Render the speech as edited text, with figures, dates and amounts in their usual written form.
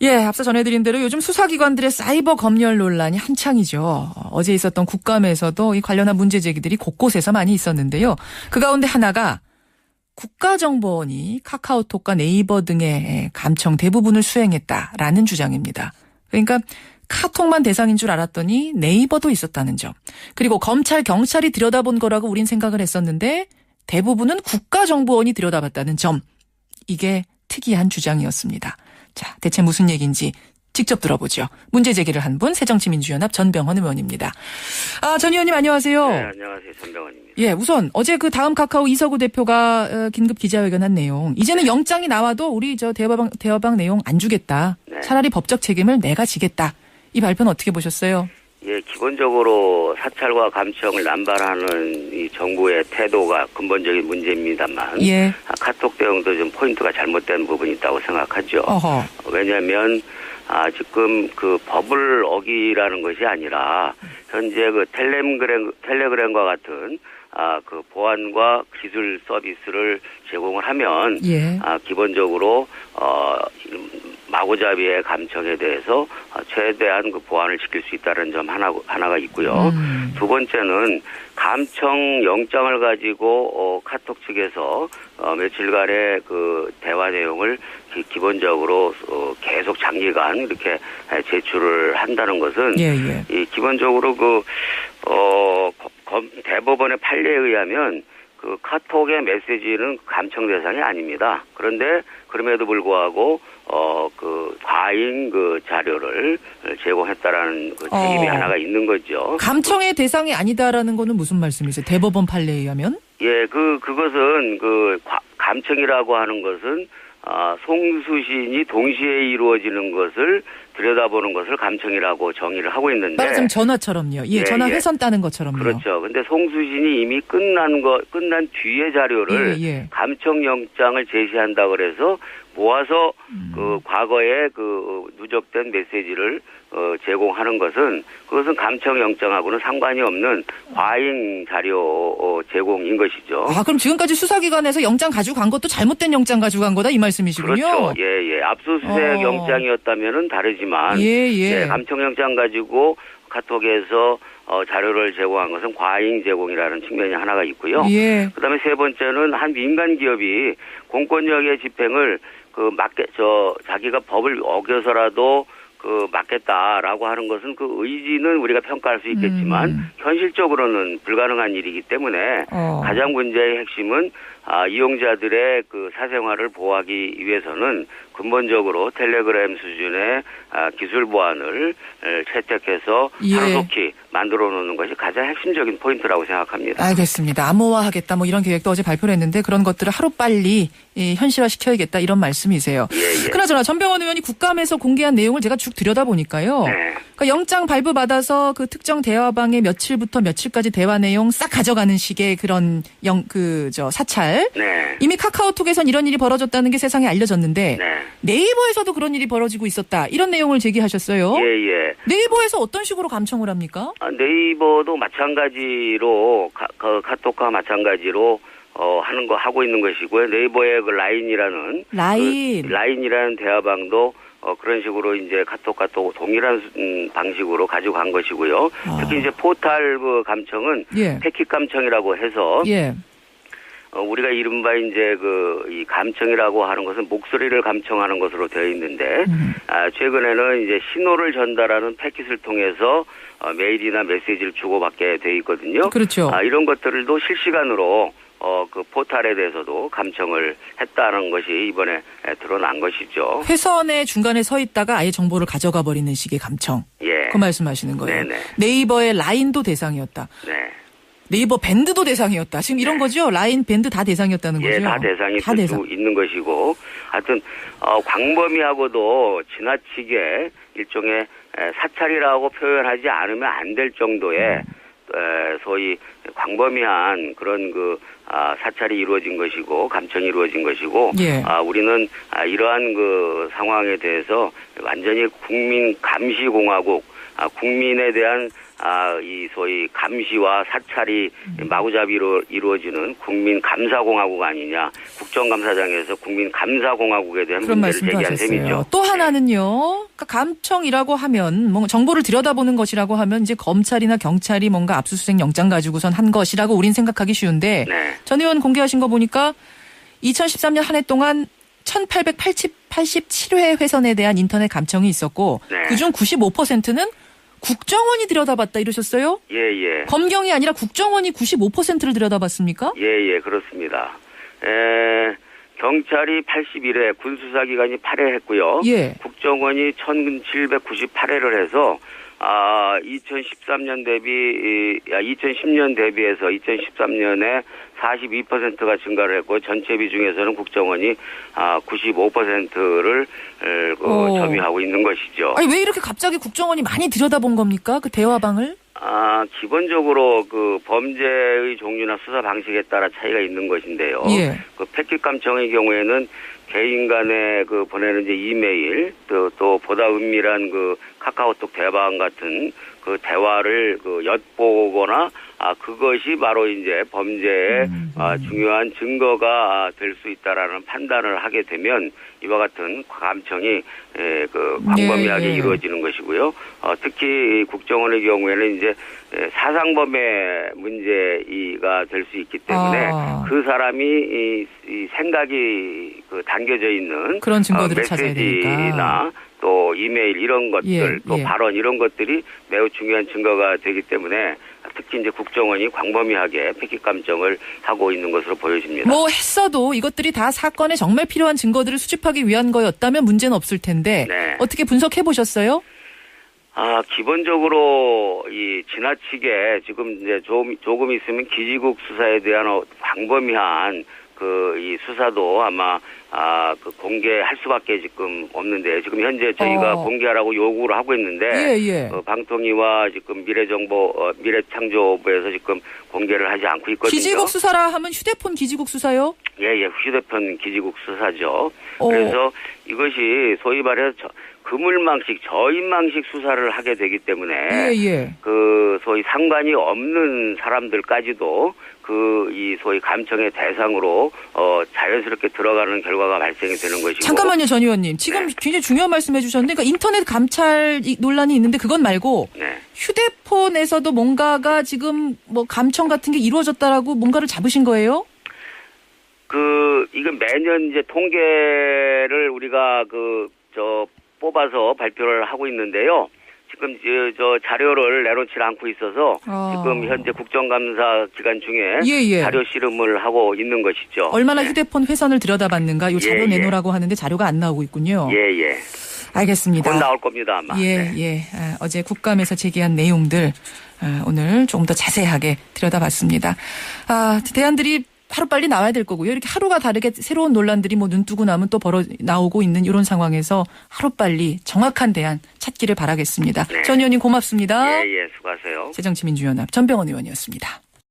예, 앞서 전해드린 대로 요즘 수사기관들의 사이버 검열 논란이 한창이죠. 어제 있었던 국감에서도 이 관련한 문제 제기들이 곳곳에서 많이 있었는데요. 그 가운데 하나가 국가정보원이 카카오톡과 네이버 등의 감청 대부분을 수행했다라는 주장입니다. 그러니까 카톡만 대상인 줄 알았더니 네이버도 있었다는 점. 그리고 검찰, 경찰이 들여다본 거라고 우린 생각을 했었는데 대부분은 국가정보원이 들여다봤다는 점. 이게 특이한 주장이었습니다. 자, 대체 무슨 얘기인지 직접 들어보죠. 문제 제기를 한 분 새정치민주연합 전병헌 의원입니다. 전 의원님 안녕하세요. 네, 안녕하세요. 전병헌입니다. 예, 우선 어제 그 다음 카카오 이서구 대표가 긴급 기자회견한 내용. 이제는 영장이 나와도 우리 저 대화방 내용 안 주겠다. 네. 차라리 법적 책임을 내가 지겠다. 이 발표는 어떻게 보셨어요? 예, 기본적으로 사찰과 감청을 남발하는 이 정부의 태도가 근본적인 문제입니다만, 예. 카톡 대응도 좀 포인트가 잘못된 부분이 있다고 생각하죠. 어허. 왜냐하면 지금 그 법을 어기라는 것이 아니라 현재 그 텔레그램과 같은 그 보안과 기술 서비스를 제공을 하면 예. 기본적으로 마구잡이의 감청에 대해서 최대한 그 보안을 지킬 수 있다는 점 하나가 있고요. 두 번째는 감청 영장을 가지고 카톡 측에서 며칠간의 그 대화 내용을 기본적으로 계속 장기간 이렇게 제출을 한다는 것은 이 기본적으로 대법원의 판례에 의하면 그 카톡의 메시지는 감청 대상이 아닙니다. 그런데 그럼에도 불구하고 그 과잉 그 자료를 제공했다라는 그 책임이 하나가 있는 거죠. 감청의 대상이 아니다라는 거는 무슨 말씀이세요? 대법원 판례에 의하면? 예, 그것은 감청이라고 하는 것은 송수신이 동시에 이루어지는 것을 들여다보는 것을 감청이라고 정의를 하고 있는데. 말하자면 전화처럼요. 예, 전화 회선 따는 것처럼요. 그렇죠. 근데 송수신이 이미 끝난 뒤에 자료를 감청 영장을 제시한다 그래서 모아서 그 과거에 그 누적된 메시지를 제공하는 그것은 감청 영장하고는 상관이 없는 과잉 자료 제공인 것이죠. 그럼 지금까지 수사기관에서 영장 가지고 간 것도 잘못된 영장 가지고 간 거다 이 말씀이시군요. 그렇죠. 예. 압수수색 영장이었다면은 다르지만 감청 영장 가지고 카톡에서 자료를 제공한 것은 과잉 제공이라는 측면이 하나가 있고요. 그다음에 세 번째는 한 민간 기업이 공권력의 집행을 자기가 법을 어겨서라도 막겠다라고 하는 것은 그 의지는 우리가 평가할 수 있겠지만 현실적으로는 불가능한 일이기 때문에 가장 문제의 핵심은 이용자들의 그 사생활을 보호하기 위해서는 근본적으로 텔레그램 수준의 기술 보안을 채택해서 하루속히 만들어 놓는 것이 가장 핵심적인 포인트라고 생각합니다. 알겠습니다. 암호화하겠다 이런 계획도 어제 발표를 했는데 그런 것들을 하루빨리 현실화시켜야겠다 이런 말씀이세요. 그나저나 전병헌 의원이 국감에서 공개한 내용을 제가 쭉 들여다보니까요. 그러니까 영장 발부받아서 그 특정 대화방에 며칠부터 며칠까지 대화 내용 싹 가져가는 식의 그런 사찰. 이미 카카오톡에선 이런 일이 벌어졌다는 게 세상에 알려졌는데 네이버에서도 그런 일이 벌어지고 있었다. 이런 내용을 제기하셨어요. 네이버에서 어떤 식으로 감청을 합니까? 네이버도 마찬가지로 카톡과 마찬가지로 하고 있는 것이고요. 네이버의 그 라인이라는 대화방도 그런 식으로 이제 카톡과 또 동일한 방식으로 가지고 간 것이고요. 특히 이제 포탈 그 감청은 패킷 감청이라고 해서 우리가 이른바 이제 이 감청이라고 하는 것은 목소리를 감청하는 것으로 되어 있는데 최근에는 이제 신호를 전달하는 패킷을 통해서 메일이나 메시지를 주고받게 되어 있거든요. 그렇죠. 이런 것들도 실시간으로 그 포탈에 대해서도 감청을 했다는 것이 이번에 드러난 것이죠. 회선의 중간에 서 있다가 아예 정보를 가져가 버리는 식의 감청. 그 말씀하시는 거예요. 네이버의 라인도 대상이었다. 네이버 밴드도 대상이었다. 지금 이런 거죠? 라인 밴드 다 대상이었다는 거죠? 다 대상이 될 수 있는 것이고 하여튼 광범위하고도 지나치게 일종의 사찰이라고 표현하지 않으면 안 될 정도의 소위 광범위한 그런 사찰이 이루어진 것이고 감청이 이루어진 것이고 우리는 이러한 그 상황에 대해서 완전히 국민 감시공화국 국민에 대한 이 소위 감시와 사찰이 마구잡이로 이루어지는 국민 감사공화국 아니냐, 국정감사장에서 국민 감사공화국에 대한 그런 문제를 제기한 셈이죠. 또 하나는요, 그러니까 감청이라고 하면 뭔가 정보를 들여다보는 것이라고 하면 이제 검찰이나 경찰이 뭔가 압수수색 영장 가지고선 한 것이라고 우린 생각하기 쉬운데 네. 전 의원 공개하신 거 보니까 2013년 한 해 동안 1887회 회선에 대한 인터넷 감청이 있었고 네. 그중 95%는 국정원이 들여다봤다 이러셨어요? 예. 검경이 아니라 국정원이 95%를 들여다봤습니까? 예, 그렇습니다. 경찰이 81회, 군수사기관이 8회 했고요. 예. 국정원이 1798회를 해서 2010년 대비해서 2013년에 42%가 증가를 했고 전체 비중에서는 국정원이 95%를 점유하고 있는 것이죠. 아니 왜 이렇게 갑자기 국정원이 많이 들여다본 겁니까? 그 대화방을? 기본적으로 그 범죄의 종류나 수사 방식에 따라 차이가 있는 것인데요. 예. 그 패킷 감청의 경우에는 개인 간에 그 보내는 이제 이메일 또 보다 은밀한 그 카카오톡 대화방 같은 그 대화를 그 엿보거나 그것이 바로 이제 범죄의 중요한 증거가 될 수 있다라는 판단을 하게 되면 이와 같은 감청이 그 광범위하게 이루어지는 것이고요. 특히 국정원의 경우에는 이제 사상범의 문제가 될 수 있기 때문에 그 사람이 이 생각이 그 담겨져 있는 그런 증거들을 찾아야 되니까. 메시지나 또 이메일 이런 것들 또 발언 이런 것들이 매우 중요한 증거가 되기 때문에 특히 이제 국정원이 광범위하게 패킷 감청을 하고 있는 것으로 보여집니다. 뭐 했어도 이것들이 다 사건에 정말 필요한 증거들을 수집하기 위한 거였다면 문제는 없을 텐데 네. 어떻게 분석해 보셨어요? 기본적으로 이 지나치게 지금 이제 조금 있으면 기지국 수사에 대한 광범위한 이 수사도 아마 그 공개할 수밖에 지금 없는데 지금 현재 저희가 공개하라고 요구를 하고 있는데 방통위와 지금 미래창조부에서 지금 공개를 하지 않고 있거든요. 기지국 수사라 하면 휴대폰 기지국 수사요? 예, 휴대폰 기지국 수사죠. 그래서 이것이 소위 말해서 그물망식, 저인망식 수사를 하게 되기 때문에 그 소위 상관이 없는 사람들까지도 이 소위 감청의 대상으로 자연스럽게 들어가는 결과가 발생이 되는 것이고. 잠깐만요, 전 의원님. 지금 굉장히 중요한 말씀해 주셨는데, 그러니까 인터넷 감찰 논란이 있는데 그건 말고 휴대폰에서도 뭔가가 지금 뭐 감청 같은 게 이루어졌다라고 뭔가를 잡으신 거예요? 이건 매년 이제 통계를 우리가 뽑아서 발표를 하고 있는데요. 지금 저 자료를 내놓지 않고 있어서 지금 현재 국정감사 기간 중에 자료 씨름을 하고 있는 것이죠. 얼마나 휴대폰 회선을 들여다봤는가 이 자료 내놓으라고 하는데 자료가 안 나오고 있군요. 알겠습니다. 곧 나올 겁니다 아마. 어제 국감에서 제기한 내용들 오늘 조금 더 자세하게 들여다봤습니다. 대안들이 하루빨리 나와야 될 거고요. 이렇게 하루가 다르게 새로운 논란들이 뭐 눈뜨고 나면 또 나오고 있는 이런 상황에서 하루빨리 정확한 대안 찾기를 바라겠습니다. 전 의원님 고맙습니다. 수고하세요. 새정치민주연합 전병헌 의원이었습니다.